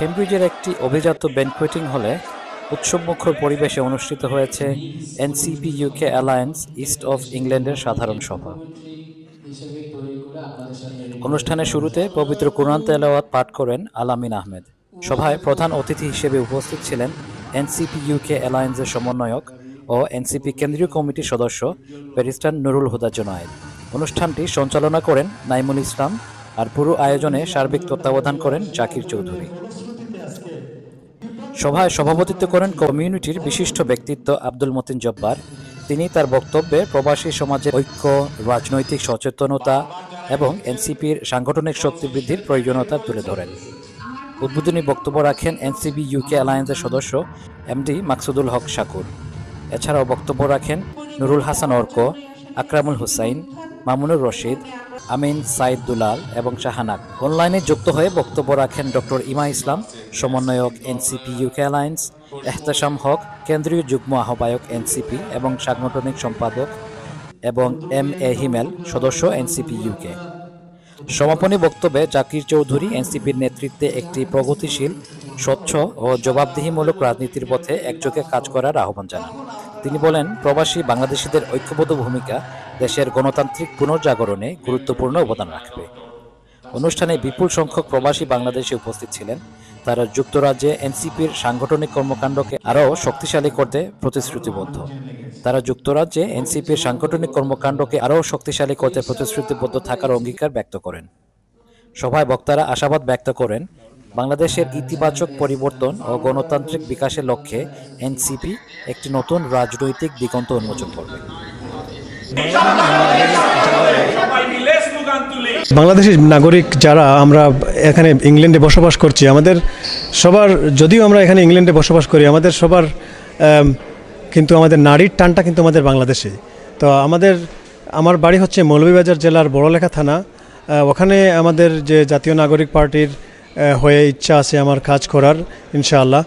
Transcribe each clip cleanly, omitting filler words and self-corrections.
কেমব্রিজের একটি অভিজাত ব্যানকোয়েটিং হলে উৎসবমুখর পরিবেশে অনুষ্ঠিত হয়েছে NCP UK alliance east of ইংল্যান্ডের সাধারণ সভা। অনুষ্ঠানের শুরুতে পবিত্র কুরআন তেলাওয়াত পাঠ করেন আল-আমিন আহমেদ। সভায় প্রধান অতিথি হিসেবে উপস্থিত ছিলেন এনসিপি ইউকে অ্যালায়েন্সের সমন্বয়ক ও এনসিপি কেন্দ্রীয় কমিটির সদস্য ব্যারিস্টার নুরুল হুদা জুনায়েদ। অনুষ্ঠানটি সঞ্চালনা করেন নাইমুল ইসলাম, আর পুরো আয়োজনে সার্বিক তত্ত্বাবধান করেন জাকির চৌধুরী। সভায় সভাপতিত্ব করেন কমিউনিটির বিশিষ্ট ব্যক্তিত্ব আব্দুল মতিন জব্বার। তিনি তার বক্তব্যে প্রবাসী সমাজের ঐক্য, রাজনৈতিক সচেতনতা এবং এনসিপির সাংগঠনিক শক্তি বৃদ্ধির প্রয়োজনীয়তা তুলে ধরেন। উদ্বোধনী বক্তব্য রাখেন এনসিপি ইউকে অ্যালায়েন্সের সদস্য এমডি মাকসুদুল হক শাকুর। এছাড়াও বক্তব্য রাখেন নুরুল হাসান অর্ক, আকরামুল হুসাইন, মামুনুর রশিদ, আমিন সাইদ দুলাল এবং শাহানাক। অনলাইনে যুক্ত হয়ে বক্তব্য রাখেন ডক্টর ইমা ইসলাম, সমন্বয়ক এনসিপি ইউকে অ্যালায়েন্স, এহতেশাম হক, কেন্দ্রীয় যুগ্ম আহ্বায়ক এনসিপি এবং সাংগঠনিক সম্পাদক, এবং এম এ হিমেল, সদস্য এনসিপি ইউকে। সমাপনী বক্তব্যে জাকির চৌধুরী এনসিপির নেতৃত্বে একটি প্রগতিশীল, স্বচ্ছ ও জবাবদিহিমূলক রাজনীতির পথে একযোগে কাজ করার আহ্বান জানান। তিনি বলেন, প্রবাসী বাংলাদেশিদের ঐক্যবদ্ধ ভূমিকা দেশের গণতান্ত্রিক পুনর্জাগরণে গুরুত্বপূর্ণ অবদান রাখবে। অনুষ্ঠানে বিপুল সংখ্যক প্রবাসী বাংলাদেশি উপস্থিত ছিলেন। তারা যুক্তরাজ্যে এনসিপির সাংগঠনিক কর্মকাণ্ডকে আরও শক্তিশালী করতে প্রতিশ্রুতিবদ্ধ থাকার অঙ্গীকার ব্যক্ত করেন। সভায় বক্তারা আশাবাদ ব্যক্ত করেন, বাংলাদেশের ইতিবাচক পরিবর্তন ও গণতান্ত্রিক বিকাশের লক্ষ্যে এনসিপি একটি নতুন রাজনৈতিক দিগন্ত উন্মোচন করবে। বাংলাদেশের নাগরিক যারা আমরা এখানে ইংল্যান্ডে বসবাস করছি, আমাদের সবার, যদিও আমরা এখানে ইংল্যান্ডে বসবাস করি, আমাদের সবার কিন্তু আমাদের নারীর টানটা কিন্তু আমাদের বাংলাদেশে। তো আমার বাড়ি হচ্ছে মৌলভীবাজার জেলার বড়লেখা থানা। ওখানে আমাদের যে জাতীয় নাগরিক পার্টির হয়ে ইচ্ছা আছে আমার কাজ করার, ইনশাআল্লাহ।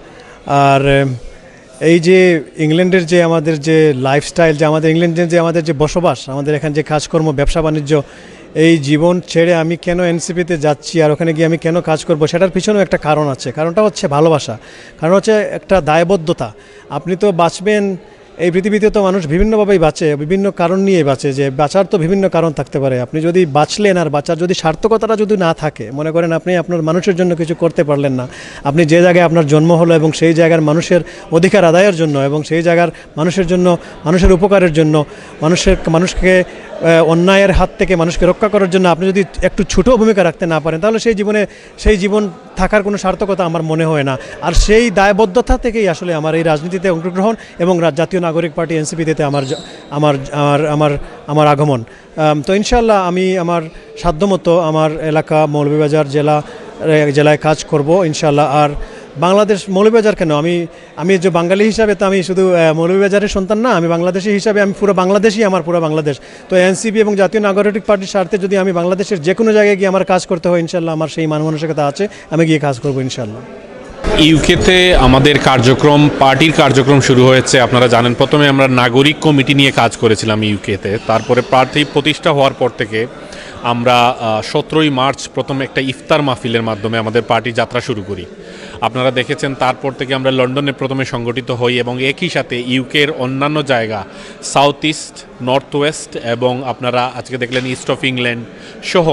আর এই যে ইংল্যান্ডের যে আমাদের যে লাইফস্টাইল, যে আমাদের ইংল্যান্ডের যে আমাদের যে বসবাস, আমাদের এখানে যে কাজকর্ম, ব্যবসা বাণিজ্য, এই জীবন ছেড়ে আমি কেন এনসিপিতে যাচ্ছি আর ওখানে গিয়ে আমি কেন কাজ করব, সেটার পিছনেও একটা কারণ আছে। কারণটা হচ্ছে ভালোবাসা, কারণ হচ্ছে একটা দায়বদ্ধতা। আপনি তো বাঁচবেন, এই পৃথিবীতে তো মানুষ বিভিন্নভাবেই বাঁচে, বিভিন্ন কারণ নিয়ে বাঁচে। যে বাঁচার তো বিভিন্ন কারণ থাকতে পারে। আপনি যদি বাঁচলেন আর বাঁচার যদি সার্থকতাটা যদি না থাকে, মনে করেন আপনি আপনার মানুষের জন্য কিছু করতে পারলেন না, আপনি যে জায়গায় আপনার জন্ম হলো এবং সেই জায়গার মানুষের অধিকার আদায়ের জন্য এবং সেই জায়গার মানুষের জন্য, মানুষের উপকারের জন্য, মানুষকে অন্যায়ের হাত থেকে মানুষকে রক্ষা করার জন্য আপনি যদি একটু ছোটো ভূমিকা রাখতে না পারেন, তাহলে সেই জীবন থাকার কোনো সার্থকতা আমার মনে হয় না। আর সেই দায়বদ্ধতা থেকেই আসলে আমার এই রাজনীতিতে অংশগ্রহণ এবং জাতীয় নাগরিক পার্টি এনসিপিতে আমার আগমন। তো ইনশাআল্লাহ আমি আমার সাধ্যমতো আমার এলাকা মৌলভীবাজার জেলায় কাজ করব ইনশাআল্লাহ। আর বাংলাদেশ, মৌলভীবাজার কেন, আমি যে বাঙালি হিসাবে তো আমি শুধু মৌলভীবাজারের সন্তান না, আমি বাংলাদেশি হিসাবে আমি পুরো বাংলাদেশই আমার পুরো বাংলাদেশ। তো এনসিপি এবং জাতীয় নাগরিক পার্টির স্বার্থে যদি আমি বাংলাদেশের যে কোনো জায়গায় গিয়ে আমার কাজ করতে হয়, ইনশাআল্লাহ আমার সেই মানসিকতা আছে, আমি গিয়ে কাজ করবো ইনশাআল্লাহ। ইউকেতে আমাদের পার্টির কার্যক্রম শুরু হয়েছে। আপনারা জানেন, প্রথমে আমরা নাগরিক কমিটি নিয়ে কাজ করেছিলাম ইউকেতে। তারপরে পার্টি প্রতিষ্ঠা হওয়ার পর থেকে আমরা 17ই মার্চ প্রথম একটা ইফতার মাহফিলের মাধ্যমে আমাদের পার্টি যাত্রা শুরু করি। আপনারা দেখেছেন, তারপর থেকে আমরা লন্ডনে প্রথমে সংগঠিত হই এবং একই সাথে ইউকের অন্যান্য জায়গা, সাউথ ইস্ট, নর্থ ওয়েস্ট এবং আপনারা আজকে দেখলেন ইস্ট অফ ইংল্যান্ড সহ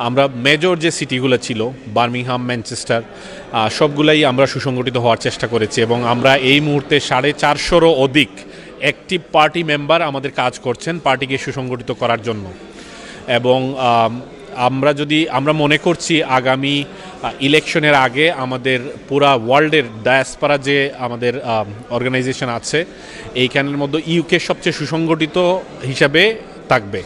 আমরা মেজর যে সিটিগুলো ছিল, বার্মিংহাম, ম্যানচেস্টার, সবগুলাই আমরা সুসংগঠিত হওয়ার চেষ্টা করেছি এবং আমরা এই মুহূর্তে 450-রও অধিক অ্যাক্টিভ পার্টি মেম্বার আমাদের কাজ করছেন পার্টিকে সুসংগঠিত করার জন্য। এবং আমরা মনে করছি আগামী ইলেকশনের আগে আমাদের পুরা ওয়ার্ল্ডের ডায়াসপোরা যে আমাদের অর্গানাইজেশন আছে, এইখানের মধ্যে ইউকে সবচেয়ে সুসংগঠিত হিসাবে থাকবে।